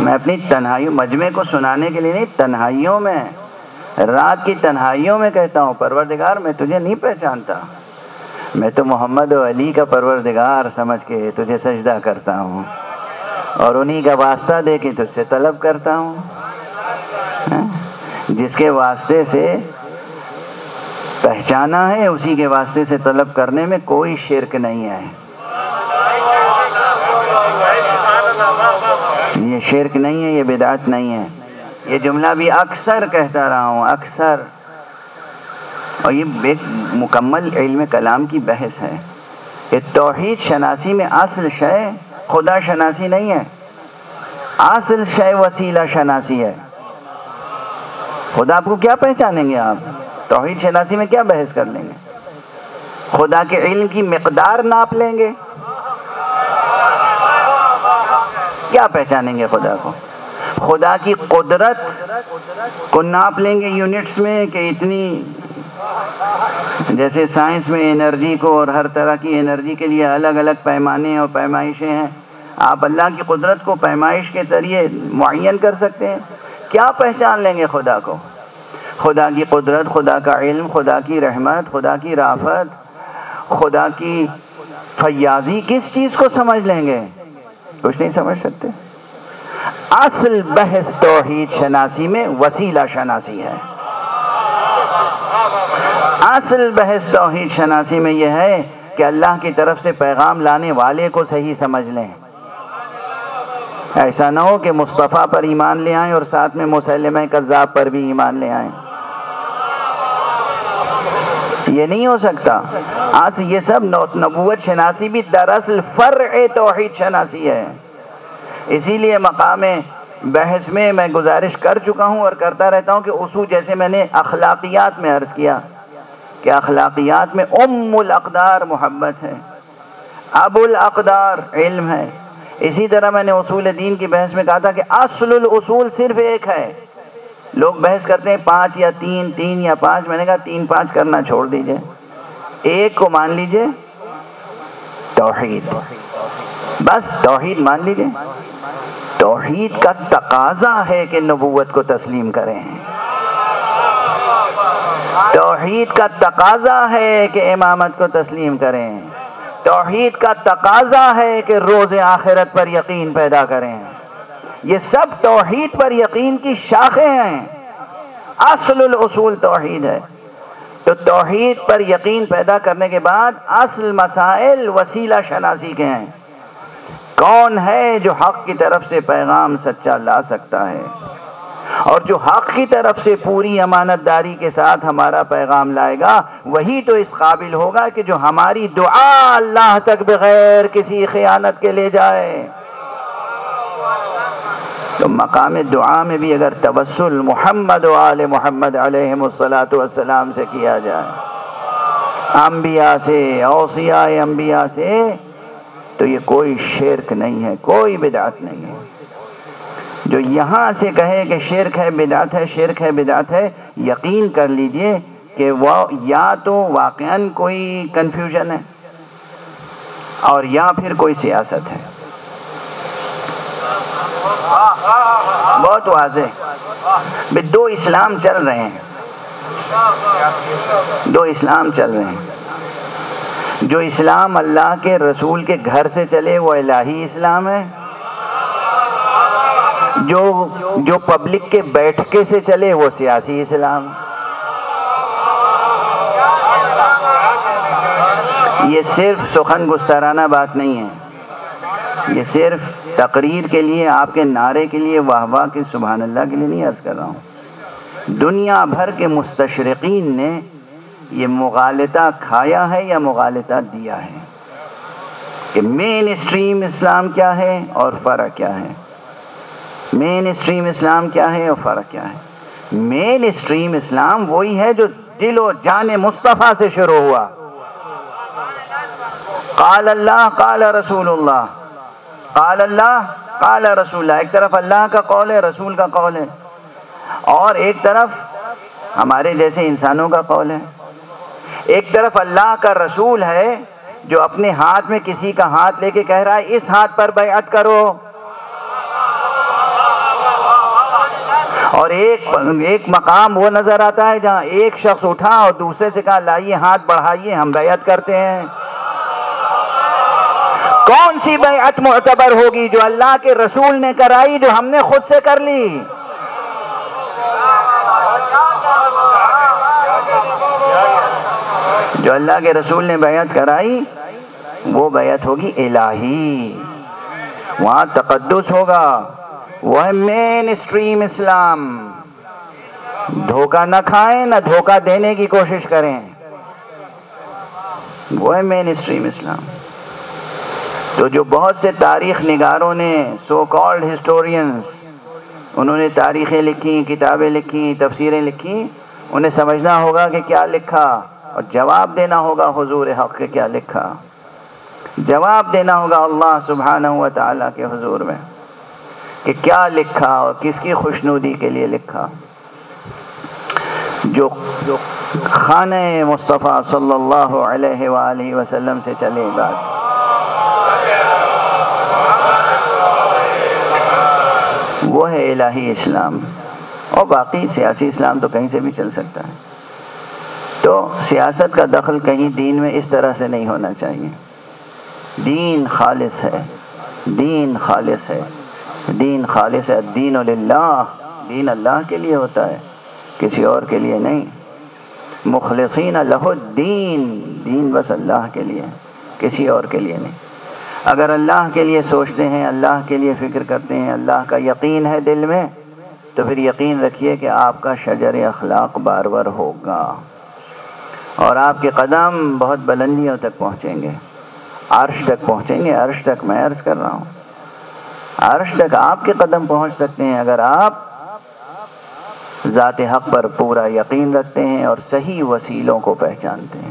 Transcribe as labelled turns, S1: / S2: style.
S1: میں اپنی تنہائیوں، مجمع کو سنانے کے لیے نہیں، تنہائیوں میں، رات کی تنہائیوں میں کہتا ہوں پروردگار میں تجھے نہیں پہچانتا، میں تو محمد و علی کا پروردگار سمجھ کے تجھے سجدہ کرتا ہوں اور انہی کا واسطہ دے کے تجھ سے طلب کرتا ہوں. جس کے واسطے سے پہچانا ہے اسی کے واسطے سے طلب کرنے میں کوئی شرک نہیں ہے. یہ شرک نہیں ہے، یہ بدعت نہیں ہے. یہ جملہ بھی اکثر کہتا رہا ہوں، اکثر، اور یہ ایک مکمل علم کلام کی بحث ہے کہ توحید شناسی میں اصل شے خدا شناسی نہیں ہے، اصل شے وسیلہ شناسی ہے. خدا آپ کو کیا پہچانیں گے؟ آپ توحید شناسی میں کیا بحث کر لیں گے؟ خدا کے علم کی مقدار ناپ لیں گے؟ کیا پہچانیں گے خدا کو؟ خدا کی قدرت کو ناپ لیں گے یونٹس میں کہ اتنی، جیسے سائنس میں انرجی کو اور ہر طرح کی انرجی کے لیے الگ الگ پیمانے اور پیمائشیں ہیں، آپ اللہ کی قدرت کو پیمائش کے ذریعے معین کر سکتے ہیں؟ کیا پہچان لیں گے خدا کو؟ خدا کی قدرت، خدا کا علم، خدا کی رحمت، خدا کی رافت، خدا کی فیاضی کس چیز کو سمجھ لیں گے؟ کچھ نہیں سمجھ سکتے. اصل بحث توحید شناسی میں وسیلہ شناسی ہے. اصل بحث توحید شناسی میں یہ ہے کہ اللہ کی طرف سے پیغام لانے والے کو صحیح سمجھ لیں. ایسا نہ ہو کہ مصطفیٰ پر ایمان لے آئیں اور ساتھ میں مسلمہ کذاب پر بھی ایمان لے آئیں. یہ نہیں ہو سکتا. یہ سب نبوت شناسی بھی دراصل فرع توحید شناسی ہے. اسی لیے مقام بحث میں میں گزارش کر چکا ہوں اور کرتا رہتا ہوں کہ اصول، جیسے میں نے اخلاقیات میں عرض کیا کہ اخلاقیات میں ام الاقدار محبت ہے، ابو الاقدار علم ہے. اسی طرح میں نے اصول دین کی بحث میں کہا تھا کہ اصل الاصول صرف ایک ہے. لوگ بحث کرتے ہیں 5 یا 3 یا 5. میں نے کہا 3 5 کرنا چھوڑ دیجئے، ایک کو مان لیجئے، توحید. بس توحید مان لیجئے. توحید کا تقاضا ہے کہ نبوت کو تسلیم کریں. توحید کا تقاضا ہے کہ امامت کو تسلیم کریں. توحید کا تقاضا ہے کہ روز آخرت پر یقین پیدا کریں. یہ سب توحید پر یقین کی شاخیں ہیں. اصل الاصول توحید ہے. تو توحید پر یقین پیدا کرنے کے بعد اصل مسائل وسیلہ شناسی کے ہیں. کون ہے جو حق کی طرف سے پیغام سچا لا سکتا ہے، اور جو حق کی طرف سے پوری امانت داری کے ساتھ ہمارا پیغام لائے گا وہی تو اس قابل ہوگا کہ جو ہماری دعا اللہ تک بغیر کسی خیانت کے لے جائے. تو مقام دعا میں بھی اگر توسل محمد و آل محمد علیہم الصلاۃ والسلام سے کیا جائے، انبیاء سے، اوصیاء انبیاء سے، تو یہ کوئی شرک نہیں ہے، کوئی بدعت نہیں ہے. جو یہاں سے کہے کہ شرک ہے، بدعت ہے، شرک ہے، بدعت ہے، یقین کر لیجئے کہ وہ یا تو واقعاً کوئی کنفیوژن ہے اور یا پھر کوئی سیاست ہے. بہت واضح. دو اسلام چل رہے ہیں، دو اسلام چل رہے ہیں. جو اسلام اللہ کے رسول کے گھر سے چلے وہ الہی اسلام ہے. جو پبلک کے بیٹھکے سے چلے وہ سیاسی اسلام. یہ صرف سخن گسترانہ بات نہیں ہے، یہ صرف تقریر کے لیے، آپ کے نعرے کے لیے، واہ واہ کے سبحان اللہ کے لیے نہیں عرض کر رہا ہوں. دنیا بھر کے مستشرقین نے یہ مغالطہ کھایا ہے یا مغالطہ دیا ہے کہ مین اسٹریم اسلام کیا ہے اور فرق کیا ہے. مین اسٹریم اسلام کیا ہے اور فرق کیا ہے؟ مین اسٹریم اسلام وہی ہے جو دل و جان مصطفیٰ سے شروع ہوا. قال اللہ قال رسول اللہ، قال اللہ قال رسول اللہ. ایک طرف اللہ کا قول ہے، رسول کا قول ہے، اور ایک طرف ہمارے جیسے انسانوں کا قول ہے. ایک طرف اللہ کا رسول ہے جو اپنے ہاتھ میں کسی کا ہاتھ لے کے کہہ رہا ہے اس ہاتھ پر بیعت کرو، اور ایک مقام وہ نظر آتا ہے جہاں ایک شخص اٹھا اور دوسرے سے کہا لائیے ہاتھ بڑھائیے ہم بیعت کرتے ہیں۔ کون سی بیعت معتبر ہوگی؟ جو اللہ کے رسول نے کرائی، جو ہم نے خود سے کر لی۔ جو اللہ کے رسول نے بیعت کرائی وہ بیعت ہوگی الہی، وہاں تقدس ہوگا، وہ ہے مین اسٹریم اسلام۔ دھوکہ نہ کھائیں نہ دھوکہ دینے کی کوشش کریں، وہ ہے مین اسٹریم اسلام۔ تو جو بہت سے تاریخ نگاروں نے، سو کالڈ ہسٹورینز، انہوں نے تاریخیں لکھی، کتابیں لکھی، تفسیریں لکھی، انہیں سمجھنا ہوگا کہ کیا لکھا اور جواب دینا ہوگا حضور حق کے کیا لکھا، جواب دینا ہوگا اللہ سبحانہ و تعالیٰ کے حضور میں کہ کیا لکھا اور کس کی خوشنودی کے لیے لکھا۔ جو خانہ مصطفیٰ صلی اللہ علیہ وآلہ وسلم سے چلے گا، وہ ہے الہی اسلام، اور باقی سیاسی اسلام تو کہیں سے بھی چل سکتا ہے۔ تو سیاست کا دخل کہیں دین میں اس طرح سے نہیں ہونا چاہیے۔ دین خالص ہے، دین خالص ہے، دین خالص ہے۔ الدین للہ، دین اللہ کے لیے ہوتا ہے، کسی اور کے لیے نہیں۔ مخلصین لہ الدین، دین بس اللہ کے لیے، کسی اور کے لیے نہیں۔ اگر اللہ کے لیے سوچتے ہیں، اللہ کے لیے فکر کرتے ہیں، اللہ کا یقین ہے دل میں، تو پھر یقین رکھیے کہ آپ کا شجر اخلاق بارور ہوگا، اور آپ کے قدم بہت بلندیوں تک پہنچیں گے، عرش تک پہنچیں گے۔ عرش تک میں عرض کر رہا ہوں، عرش تک آپ کے قدم پہنچ سکتے ہیں اگر آپ ذات حق پر پورا یقین رکھتے ہیں اور صحیح وسیلوں کو پہچانتے ہیں۔